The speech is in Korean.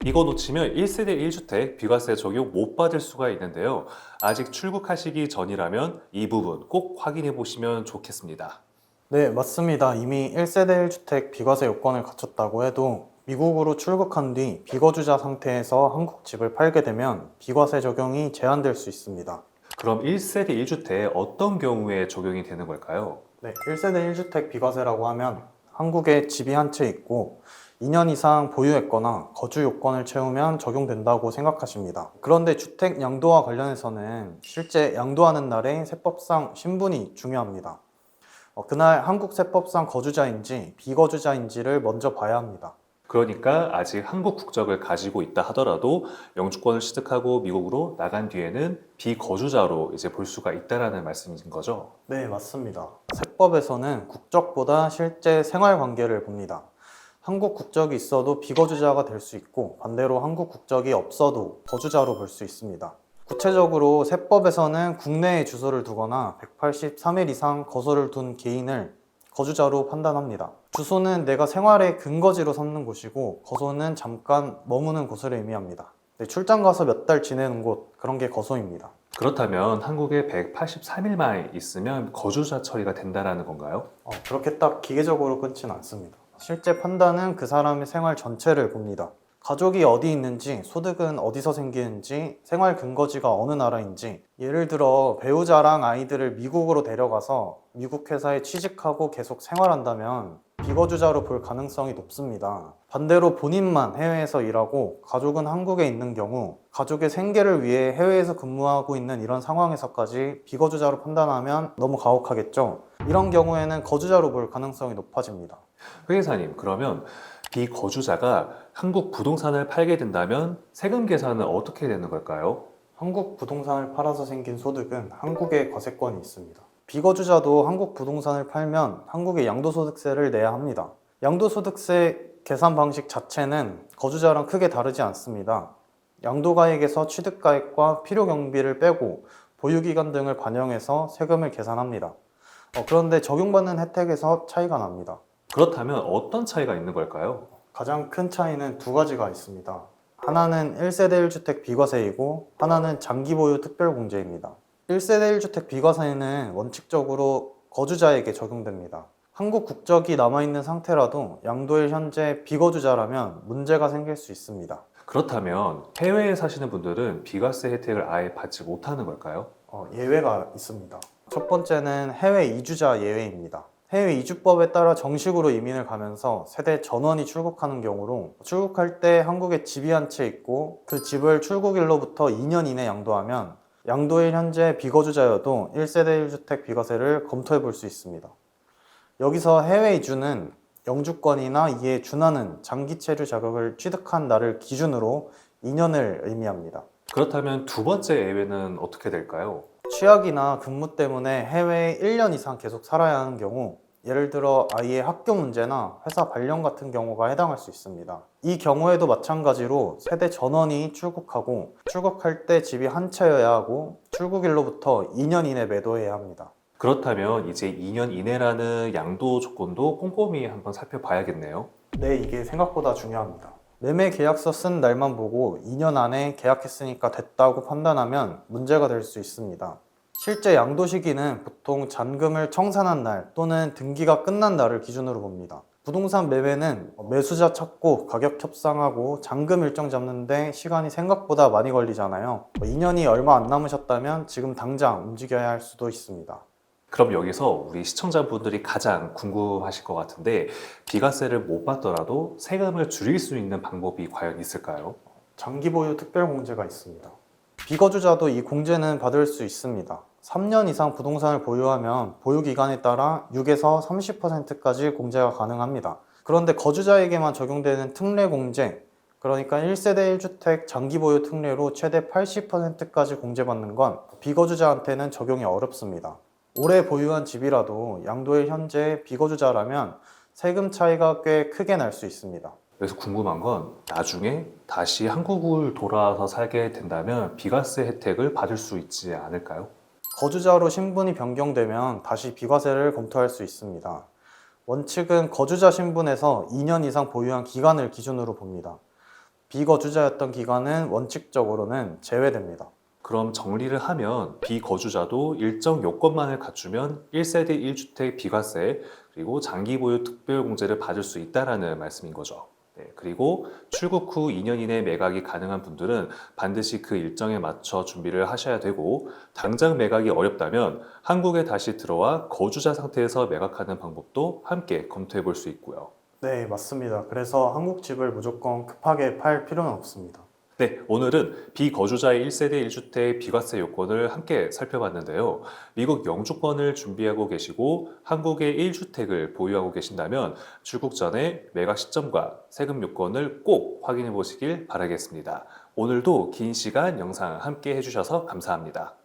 이거 놓치면 1세대 1주택 비과세 적용 못 받을 수가 있는데요. 아직 출국하시기 전이라면 이 부분 꼭 확인해 보시면 좋겠습니다. 네, 맞습니다. 이미 1세대 1주택 비과세 요건을 갖췄다고 해도 미국으로 출국한 뒤 비거주자 상태에서 한국 집을 팔게 되면 비과세 적용이 제한될 수 있습니다. 그럼 1세대 1주택 어떤 경우에 적용이 되는 걸까요? 네, 1세대 1주택 비과세라고 하면 한국에 집이 한 채 있고 2년 이상 보유했거나 거주 요건을 채우면 적용된다고 생각하십니다. 그런데 주택 양도와 관련해서는 실제 양도하는 날의 세법상 신분이 중요합니다. 그날 한국 세법상 거주자인지 비거주자인지를 먼저 봐야 합니다. 그러니까 아직 한국 국적을 가지고 있다 하더라도 영주권을 취득하고 미국으로 나간 뒤에는 비거주자로 이제 볼 수가 있다라는 말씀인 거죠. 네, 맞습니다. 세법에서는 국적보다 실제 생활 관계를 봅니다. 한국 국적이 있어도 비거주자가 될 수 있고 반대로 한국 국적이 없어도 거주자로 볼 수 있습니다. 구체적으로 세법에서는 국내에 주소를 두거나 183일 이상 거소를 둔 개인을 거주자로 판단합니다. 주소는 내가 생활의 근거지로 삼는 곳이고 거소는 잠깐 머무는 곳을 의미합니다. 네, 출장 가서 몇 달 지내는 곳, 그런 게 거소입니다. 그렇다면 한국에 183일만 있으면 거주자 처리가 된다라는 건가요? 그렇게 딱 기계적으로 끊지는 않습니다. 실제 판단은 그 사람의 생활 전체를 봅니다. 가족이 어디 있는지, 소득은 어디서 생기는지, 생활 근거지가 어느 나라인지, 예를 들어 배우자랑 아이들을 미국으로 데려가서 미국 회사에 취직하고 계속 생활한다면 비거주자로 볼 가능성이 높습니다. 반대로 본인만 해외에서 일하고 가족은 한국에 있는 경우 가족의 생계를 위해 해외에서 근무하고 있는 이런 상황에서까지 비거주자로 판단하면 너무 가혹하겠죠. 이런 경우에는 거주자로 볼 가능성이 높아집니다. 회계사님, 그러면 비거주자가 한국 부동산을 팔게 된다면 세금 계산은 어떻게 되는 걸까요? 한국 부동산을 팔아서 생긴 소득은 한국에 과세권이 있습니다. 비거주자도 한국 부동산을 팔면 한국에 양도소득세를 내야 합니다. 양도소득세 계산 방식 자체는 거주자랑 크게 다르지 않습니다. 양도가액에서 취득가액과 필요경비를 빼고 보유기간 등을 반영해서 세금을 계산합니다. 그런데 적용받는 혜택에서 차이가 납니다. 그렇다면 어떤 차이가 있는 걸까요? 가장 큰 차이는 두 가지가 있습니다. 하나는 1세대 1주택 비과세이고 하나는 장기보유 특별공제입니다. 1세대 1주택 비과세는 원칙적으로 거주자에게 적용됩니다. 한국 국적이 남아있는 상태라도 양도일 현재 비거주자라면 문제가 생길 수 있습니다. 그렇다면 해외에 사시는 분들은 비과세 혜택을 아예 받지 못하는 걸까요? 예외가 있습니다. 첫 번째는 해외 이주자 예외입니다. 해외 이주법에 따라 정식으로 이민을 가면서 세대 전원이 출국하는 경우로 출국할 때 한국에 집이 한 채 있고 그 집을 출국일로부터 2년 이내 양도하면 양도일 현재 비거주자여도 1세대 1주택 비과세를 검토해 볼 수 있습니다. 여기서 해외 이주는 영주권이나 이에 준하는 장기 체류 자격을 취득한 날을 기준으로 2년을 의미합니다. 그렇다면 두 번째 예외는 어떻게 될까요? 취약이나 근무 때문에 해외에 1년 이상 계속 살아야 하는 경우, 예를 들어 아이의 학교 문제나 회사 발령 같은 경우가 해당할 수 있습니다. 이 경우에도 마찬가지로 세대 전원이 출국하고 출국할 때 집이 한 채여야 하고 출국일로부터 2년 이내 매도해야 합니다. 그렇다면 이제 2년 이내라는 양도 조건도 꼼꼼히 한번 살펴봐야겠네요. 네, 이게 생각보다 중요합니다. 매매 계약서 쓴 날만 보고 2년 안에 계약했으니까 됐다고 판단하면 문제가 될 수 있습니다. 실제 양도 시기는 보통 잔금을 청산한 날 또는 등기가 끝난 날을 기준으로 봅니다. 부동산 매매는 매수자 찾고 가격 협상하고 잔금 일정 잡는데 시간이 생각보다 많이 걸리잖아요. 2년이 얼마 안 남으셨다면 지금 당장 움직여야 할 수도 있습니다. 그럼 여기서 우리 시청자분들이 가장 궁금하실 것 같은데 비과세를 못 받더라도 세금을 줄일 수 있는 방법이 과연 있을까요? 장기 보유 특별 공제가 있습니다. 비거주자도 이 공제는 받을 수 있습니다. 3년 이상 부동산을 보유하면 보유 기간에 따라 6에서 30%까지 공제가 가능합니다. 그런데 거주자에게만 적용되는 특례 공제, 그러니까 1세대 1주택 장기 보유 특례로 최대 80%까지 공제받는 건 비거주자한테는 적용이 어렵습니다. 오래 보유한 집이라도 양도일 현재 비거주자라면 세금 차이가 꽤 크게 날 수 있습니다. 그래서 궁금한 건 나중에 다시 한국을 돌아와서 살게 된다면 비과세 혜택을 받을 수 있지 않을까요? 거주자로 신분이 변경되면 다시 비과세를 검토할 수 있습니다. 원칙은 거주자 신분에서 2년 이상 보유한 기간을 기준으로 봅니다. 비거주자였던 기간은 원칙적으로는 제외됩니다. 그럼 정리를 하면 비거주자도 일정 요건만을 갖추면 1세대 1주택 비과세 그리고 장기 보유 특별공제를 받을 수 있다라는 말씀인 거죠. 네, 그리고 출국 후 2년 이내 매각이 가능한 분들은 반드시 그 일정에 맞춰 준비를 하셔야 되고 당장 매각이 어렵다면 한국에 다시 들어와 거주자 상태에서 매각하는 방법도 함께 검토해 볼 수 있고요. 네, 맞습니다. 그래서 한국 집을 무조건 급하게 팔 필요는 없습니다. 네, 오늘은 비거주자의 1세대 1주택 비과세 요건을 함께 살펴봤는데요. 미국 영주권을 준비하고 계시고 한국의 1주택을 보유하고 계신다면 출국 전에 매각 시점과 세금 요건을 꼭 확인해 보시길 바라겠습니다. 오늘도 긴 시간 영상 함께 해주셔서 감사합니다.